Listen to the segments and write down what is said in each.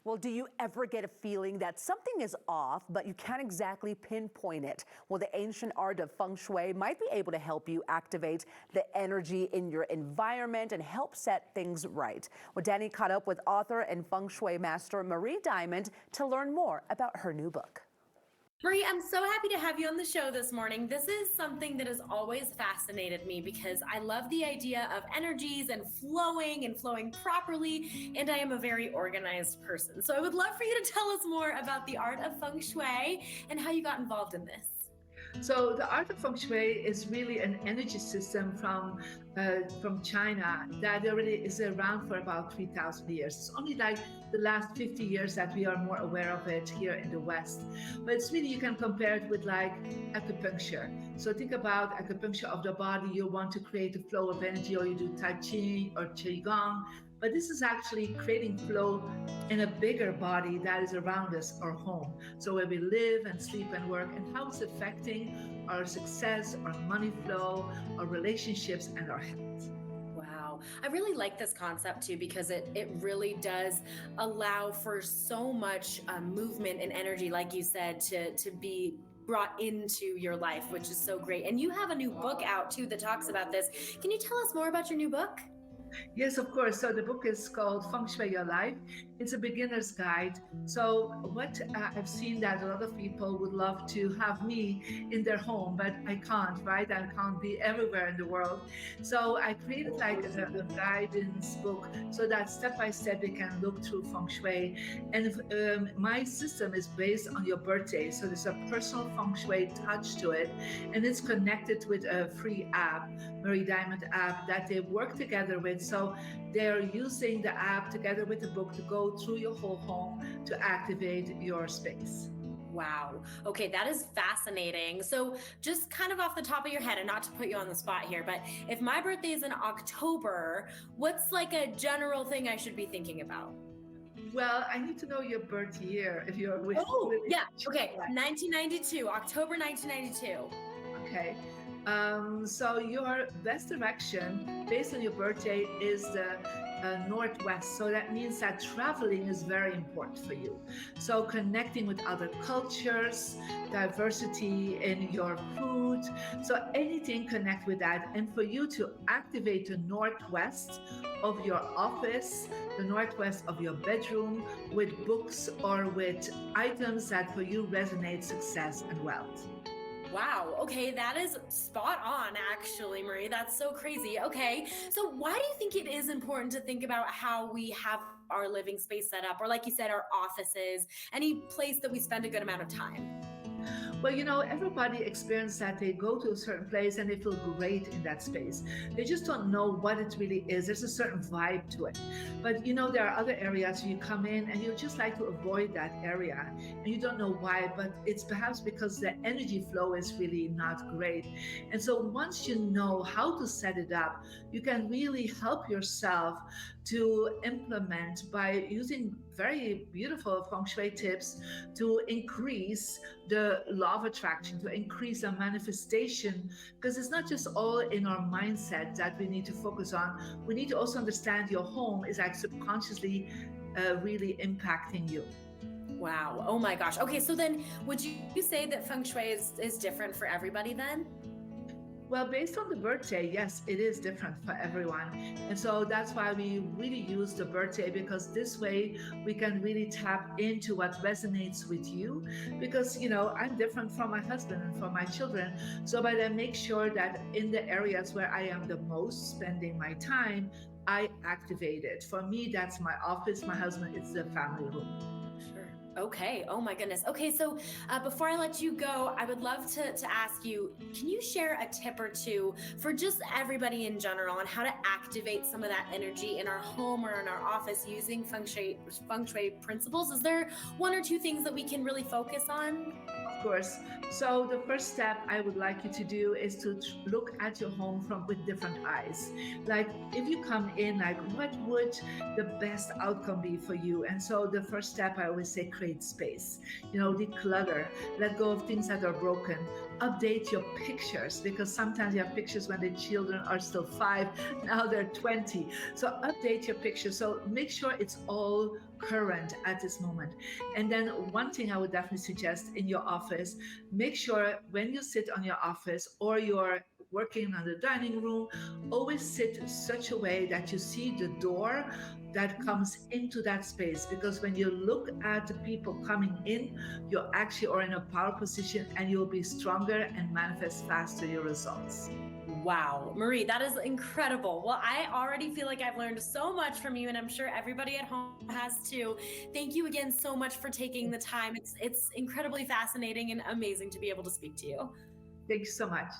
Well, do you ever get a feeling that something is off, but you can't exactly pinpoint it? Well, the ancient art of Feng Shui might be able to help you activate the energy in your environment and help set things right. Well, Danny caught up with author and Feng Shui master Marie Diamond to learn more about her new book. Marie, I'm so happy to have you on the show this morning. This is something that has always fascinated me because I love the idea of energies and flowing properly, and I am a very organized person. So I would love for you to tell us more about the art of Feng Shui and how you got involved in this. So the art of Feng Shui is really an energy system from China that already is around for about 3,000 years. It's only like the last 50 years that we are more aware of it here in the West. But it's really, you can compare it with like acupuncture. So think about acupuncture of the body. You want to create a flow of energy, or you do Tai Chi or Qigong. But this is actually creating flow in a bigger body that is around us, our home. So where we live and sleep and work, and how it's affecting our success, our money flow, our relationships, and our health. Wow. I really like this concept too, because it really does allow for so much movement and energy, like you said, to be brought into your life, which is so great. And you have a new book out too that talks about this. Can you tell us more about your new book? Yes, of course. So the book is called Feng Shui Your Life. It's a beginner's guide. So what I've seen that a lot of people would love to have me in their home, but I can't, right? I can't be everywhere in the world. So I created like a guidance book so that step by step we can look through Feng Shui. And my system is based on your birthday. So there's a personal Feng Shui touch to it. And it's connected with a free app, Marie Diamond app, that they work together with. So they're using the app together with the book to go through your whole home to activate your space. Wow. Okay, that is fascinating. So just kind of off the top of your head, and not to put you on the spot here, but if my birthday is in October, what's like a general thing I should be thinking about? Well, I need to know your birth year if you're with. Oh, yeah. Okay. 1992, October 1992. Okay. So your best direction based on your birthday is the northwest. So that means that traveling is very important for you. So connecting with other cultures, diversity in your food. So anything connect with that. And for you to activate the northwest of your office, the northwest of your bedroom, with books or with items that for you resonate success and wealth. Wow. Okay. That is spot on, actually, Marie. That's so crazy. Okay. So why do you think it is important to think about how we have our living space set up, or like you said, our offices, any place that we spend a good amount of time? Well, you know, everybody experiences that they go to a certain place and they feel great in that space. They just don't know what it really is. There's a certain vibe to it. But, you know, there are other areas where you come in and you just like to avoid that area. And you don't know why, but it's perhaps because the energy flow is really not great. And so once you know how to set it up, you can really help yourself to implement by using very beautiful Feng Shui tips to increase the law of attraction, to increase the manifestation, because it's not just all in our mindset that we need to focus on. We need to also understand your home is like subconsciously really impacting you. Wow. Oh my gosh. Okay. So then would you say that Feng Shui is different for everybody then? Well, based on the birthday, yes, it is different for everyone. And so that's why we really use the birthday, because this way we can really tap into what resonates with you. Because, you know, I'm different from my husband and from my children. So by then make sure that in the areas where I am the most spending my time, I activate it. For me, that's my office. My husband, it's the family room. Sure. Okay. Oh my goodness. Okay. So before I let you go, I would love to ask you, can you share a tip or two for just everybody in general on how to activate some of that energy in our home or in our office using Feng Shui principles? Is there one or two things that we can really focus on? Of course. So the first step I would like you to do is to look at your home with different eyes. Like if you come in, like what would the best outcome be for you? And so the first step, I always say, create space. You know, declutter, let go of things that are broken. Update your pictures, because sometimes you have pictures when the children are still 5, now they're 20. So update your pictures. So make sure it's all current at this moment. And then one thing I would definitely suggest in your office, make sure when you sit on your office or you're working on the dining room, always sit in such a way that you see the door that comes into that space. Because when you look at the people coming in, you actually are in a power position and you'll be stronger and manifest faster your results. Wow, Marie, that is incredible. Well, I already feel like I've learned so much from you, and I'm sure everybody at home has too. Thank you again so much for taking the time. It's incredibly fascinating and amazing to be able to speak to you. Thank you so much.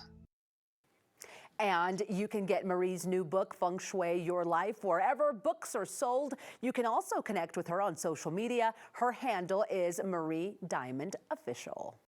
And you can get Marie's new book, Feng Shui Your Life, wherever books are sold. You can also connect with her on social media. Her handle is Marie Diamond Official.